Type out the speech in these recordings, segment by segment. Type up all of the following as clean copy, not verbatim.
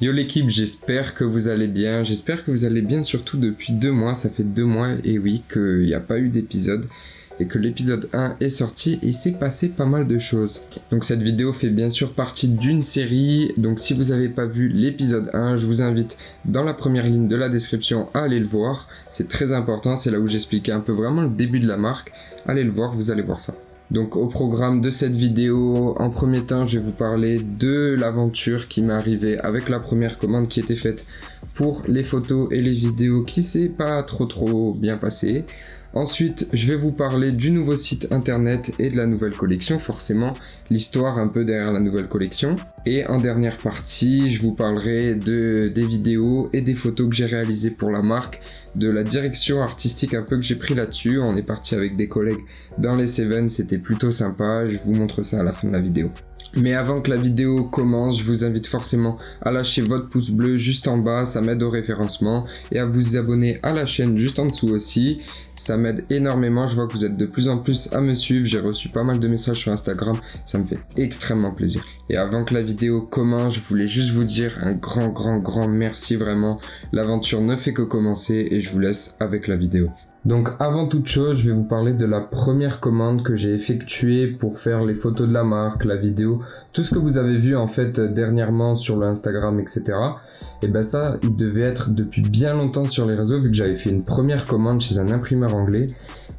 Yo l'équipe, j'espère que vous allez bien, surtout depuis 2 mois, ça fait 2 mois et oui qu'il n'y a pas eu d'épisode et que l'épisode 1 est sorti et s'est passé pas mal de choses. Donc cette vidéo fait bien sûr partie d'une série, donc si vous n'avez pas vu l'épisode 1, je vous invite dans la première ligne de la description à aller le voir, c'est très important, c'est là où j'expliquais un peu vraiment le début de la marque, allez le voir, vous allez voir ça. Donc au programme de cette vidéo, en premier temps, je vais vous parler de l'aventure qui m'est arrivée avec la première commande qui était faite pour les photos et les vidéos qui s'est pas trop bien passé. Ensuite, je vais vous parler du nouveau site internet et de la nouvelle collection, forcément l'histoire un peu derrière la nouvelle collection. Et en dernière partie, je vous parlerai des vidéos et des photos que j'ai réalisées pour la marque, de la direction artistique un peu que j'ai pris là-dessus. On est parti avec des collègues dans les Cévennes, c'était plutôt sympa, je vous montre ça à la fin de la vidéo. Mais avant que la vidéo commence, je vous invite forcément à lâcher votre pouce bleu juste en bas, ça m'aide au référencement, et à vous abonner à la chaîne juste en dessous aussi, ça m'aide énormément, je vois que vous êtes de plus en plus à me suivre, j'ai reçu pas mal de messages sur Instagram, ça me fait extrêmement plaisir. Et avant que la vidéo commence, je voulais juste vous dire un grand merci vraiment, l'aventure ne fait que commencer et je vous laisse avec la vidéo. Donc avant toute chose, je vais vous parler de la première commande que j'ai effectuée pour faire les photos de la marque, la vidéo, tout ce que vous avez vu en fait dernièrement sur le Instagram, etc. Et ben ça, il devait être depuis bien longtemps sur les réseaux vu que j'avais fait une première commande chez un imprimeur anglais.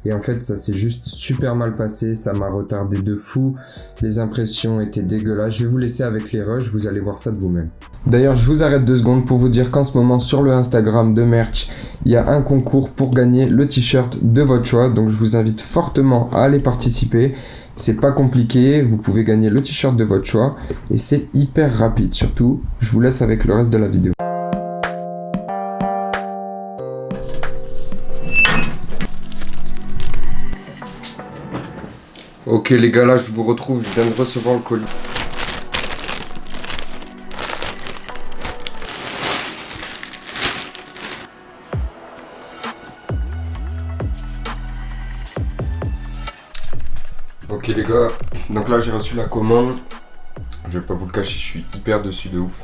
Et en fait, ça s'est juste super mal passé, ça m'a retardé de fou, les impressions étaient dégueulasses. Je vais vous laisser avec les rushs, vous allez voir ça de vous-même. D'ailleurs, je vous arrête 2 secondes pour vous dire qu'en ce moment, sur le Instagram de Merch, il y a un concours pour gagner le t-shirt de votre choix. Donc, je vous invite fortement à aller participer. C'est pas compliqué, vous pouvez gagner le t-shirt de votre choix. Et c'est hyper rapide surtout. Je vous laisse avec le reste de la vidéo. Ok les gars, là je vous retrouve, je viens de recevoir le colis. Ok les gars, donc là j'ai reçu la commande. Je vais pas vous le cacher, je suis hyper dessus de ouf.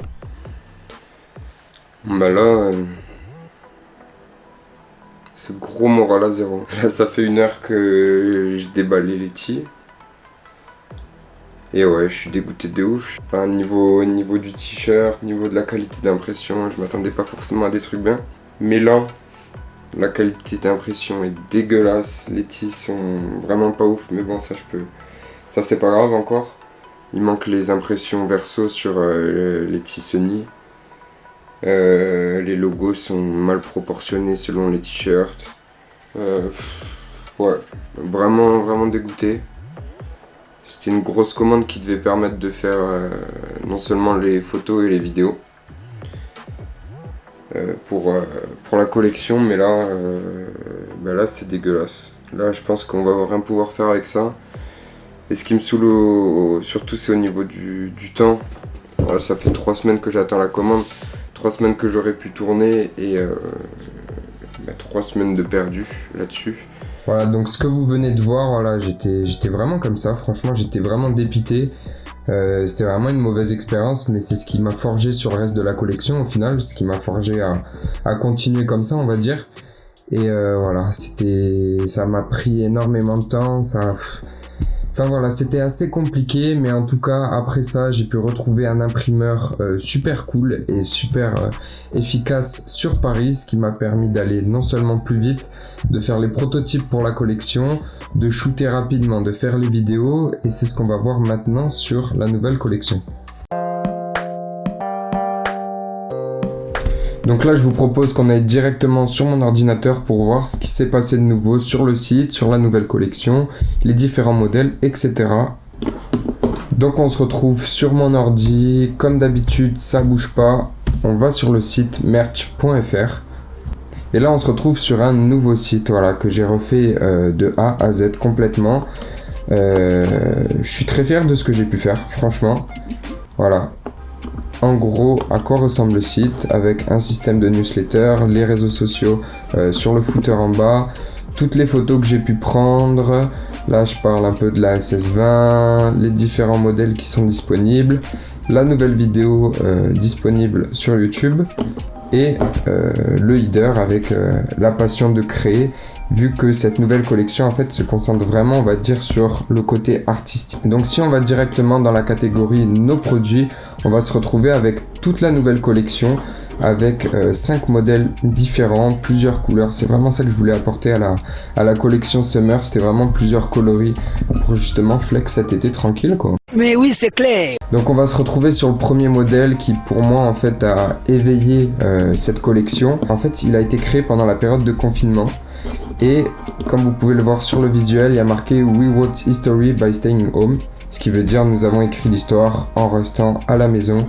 Bah là, c'est gros moral à zéro. Là ça fait 1 heure que j'ai déballé les tis. Et ouais, je suis dégoûté de ouf. Enfin, niveau du t-shirt, niveau de la qualité d'impression, je m'attendais pas forcément à des trucs bien. Mais là, la qualité d'impression est dégueulasse. Les tis sont vraiment pas ouf, mais bon, ça ça c'est pas grave encore. Il manque les impressions verso sur les tis Sony. Les logos sont mal proportionnés selon les t-shirts. Ouais, vraiment dégoûté. C'était une grosse commande qui devait permettre de faire non seulement les photos et les vidéos pour la collection, mais là, là c'est dégueulasse. Là je pense qu'on va rien pouvoir faire avec ça. Et ce qui me saoule surtout c'est au niveau du temps. Voilà, ça fait 3 semaines que j'attends la commande, 3 semaines que j'aurais pu tourner et 3 semaines de perdu là-dessus. Voilà, donc ce que vous venez de voir, voilà, j'étais vraiment comme ça, franchement j'étais vraiment dépité. C'était vraiment une mauvaise expérience, mais c'est ce qui m'a forgé sur le reste de la collection au final, ce qui m'a forgé à continuer comme ça, on va dire. Et voilà, ça m'a pris énormément de temps, Enfin voilà, c'était assez compliqué, mais en tout cas, après ça, j'ai pu retrouver un imprimeur super cool et super efficace sur Paris, ce qui m'a permis d'aller non seulement plus vite, de faire les prototypes pour la collection, de shooter rapidement, de faire les vidéos, et c'est ce qu'on va voir maintenant sur la nouvelle collection. Donc là, je vous propose qu'on aille directement sur mon ordinateur pour voir ce qui s'est passé de nouveau sur le site, sur la nouvelle collection, les différents modèles, etc. Donc on se retrouve sur mon ordi, comme d'habitude, ça bouge pas. On va sur le site merch.fr. Et là, on se retrouve sur un nouveau site, voilà, que j'ai refait de A à Z complètement. Je suis très fier de ce que j'ai pu faire, franchement. Voilà. En gros, à quoi ressemble le site, avec un système de newsletter, les réseaux sociaux sur le footer en bas, toutes les photos que j'ai pu prendre. Là, je parle un peu de la SS20, les différents modèles qui sont disponibles, la nouvelle vidéo disponible sur YouTube et le header avec la passion de créer, vu que cette nouvelle collection en fait se concentre vraiment, on va dire, sur le côté artistique. Donc si on va directement dans la catégorie nos produits, on va se retrouver avec toute la nouvelle collection avec 5 modèles différents, plusieurs couleurs. C'est vraiment ça que je voulais apporter à la collection Summer, c'était vraiment plusieurs coloris pour justement flex cet été tranquille quoi. Mais oui, c'est clair. Donc on va se retrouver sur le premier modèle qui pour moi en fait a éveillé cette collection. En fait il a été créé pendant la période de confinement et comme vous pouvez le voir sur le visuel, il y a marqué We wrote history by staying home, ce qui veut dire nous avons écrit l'histoire en restant à la maison.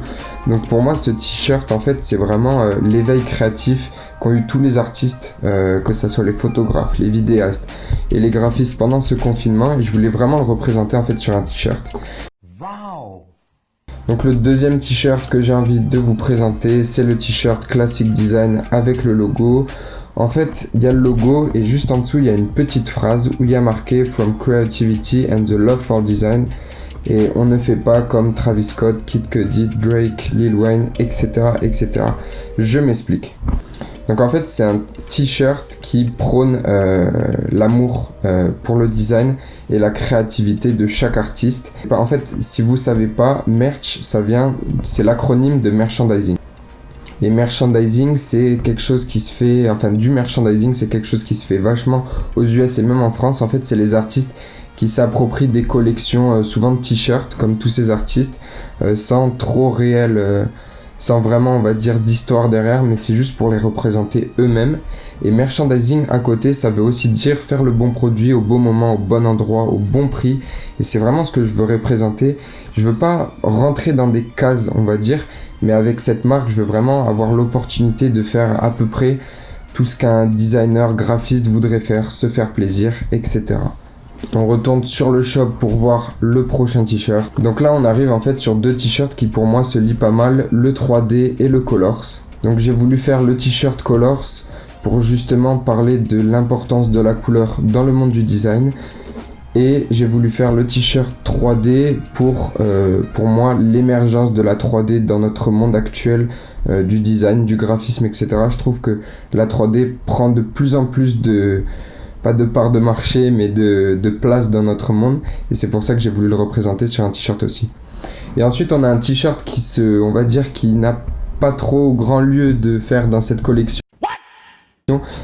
Donc pour moi ce t-shirt en fait c'est vraiment l'éveil créatif qu'ont eu tous les artistes, que ce soit les photographes, les vidéastes et les graphistes pendant ce confinement, et je voulais vraiment le représenter en fait sur un t-shirt. Wow. Donc le deuxième t-shirt que j'ai envie de vous présenter, c'est le t-shirt Classic Design avec le logo. En fait, il y a le logo et juste en dessous, il y a une petite phrase où il y a marqué From Creativity and the Love for Design. Et on ne fait pas comme Travis Scott, Kid Cudi, Drake, Lil Wayne, etc. etc. Je m'explique. Donc en fait, c'est un t-shirt qui prône l'amour pour le design et la créativité de chaque artiste. En fait, si vous savez pas, merch, c'est l'acronyme de merchandising. Et merchandising, c'est quelque chose qui se fait, du merchandising, c'est quelque chose qui se fait vachement aux US et même en France. En fait, c'est les artistes qui s'approprient des collections, souvent de t-shirts, comme tous ces artistes, sans trop réel, sans vraiment, on va dire, d'histoire derrière, mais c'est juste pour les représenter eux-mêmes. Et merchandising à côté, ça veut aussi dire faire le bon produit au bon moment, au bon endroit, au bon prix. Et c'est vraiment ce que je veux représenter. Je veux pas rentrer dans des cases, on va dire, mais avec cette marque, je veux vraiment avoir l'opportunité de faire à peu près tout ce qu'un designer graphiste voudrait faire, se faire plaisir, etc. On retourne sur le shop pour voir le prochain t-shirt. Donc là, on arrive en fait sur deux t-shirts qui pour moi se lient pas mal, le 3D et le Colors. Donc j'ai voulu faire le t-shirt Colors pour justement parler de l'importance de la couleur dans le monde du design. Et j'ai voulu faire le t-shirt 3D pour moi l'émergence de la 3D dans notre monde actuel du design, du graphisme, etc. Je trouve que la 3D prend de plus en plus pas de part de marché, mais de place dans notre monde. Et c'est pour ça que j'ai voulu le représenter sur un t-shirt aussi. Et ensuite, on a un t-shirt qui n'a pas trop grand lieu de faire dans cette collection,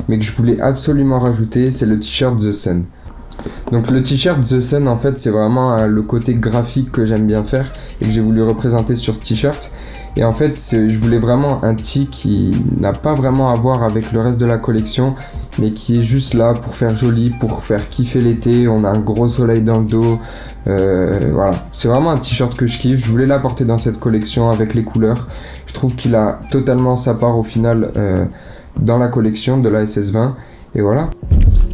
mais que je voulais absolument rajouter, c'est le t-shirt The Sun. Donc le t-shirt The Sun en fait c'est vraiment le côté graphique que j'aime bien faire et que j'ai voulu représenter sur ce t-shirt. Et en fait je voulais vraiment un tee qui n'a pas vraiment à voir avec le reste de la collection, mais qui est juste là pour faire joli, pour faire kiffer l'été. On a un gros soleil dans le dos, voilà, c'est vraiment un t-shirt que je kiffe. Je voulais l'apporter dans cette collection avec les couleurs. Je trouve qu'il a totalement sa part au final dans la collection de la SS20. Et voilà.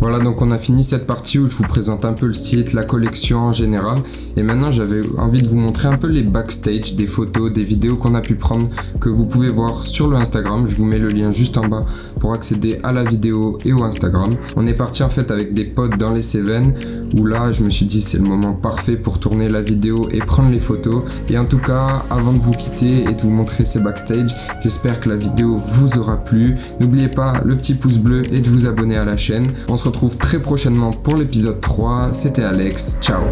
Voilà, donc on a fini cette partie où je vous présente un peu le site, la collection en général. Et maintenant j'avais envie de vous montrer un peu les backstage, des photos, des vidéos qu'on a pu prendre, que vous pouvez voir sur le Instagram. Je vous mets le lien juste en bas pour accéder à la vidéo et au Instagram. On est parti en fait avec des potes dans les Cévennes, où là je me suis dit c'est le moment parfait pour tourner la vidéo et prendre les photos. Et en tout cas, avant de vous quitter et de vous montrer ces backstage, j'espère que la vidéo vous aura plu. N'oubliez pas le petit pouce bleu et de vous abonner à la chaîne. On se retrouve très prochainement pour l'épisode 3. C'était Alex, ciao.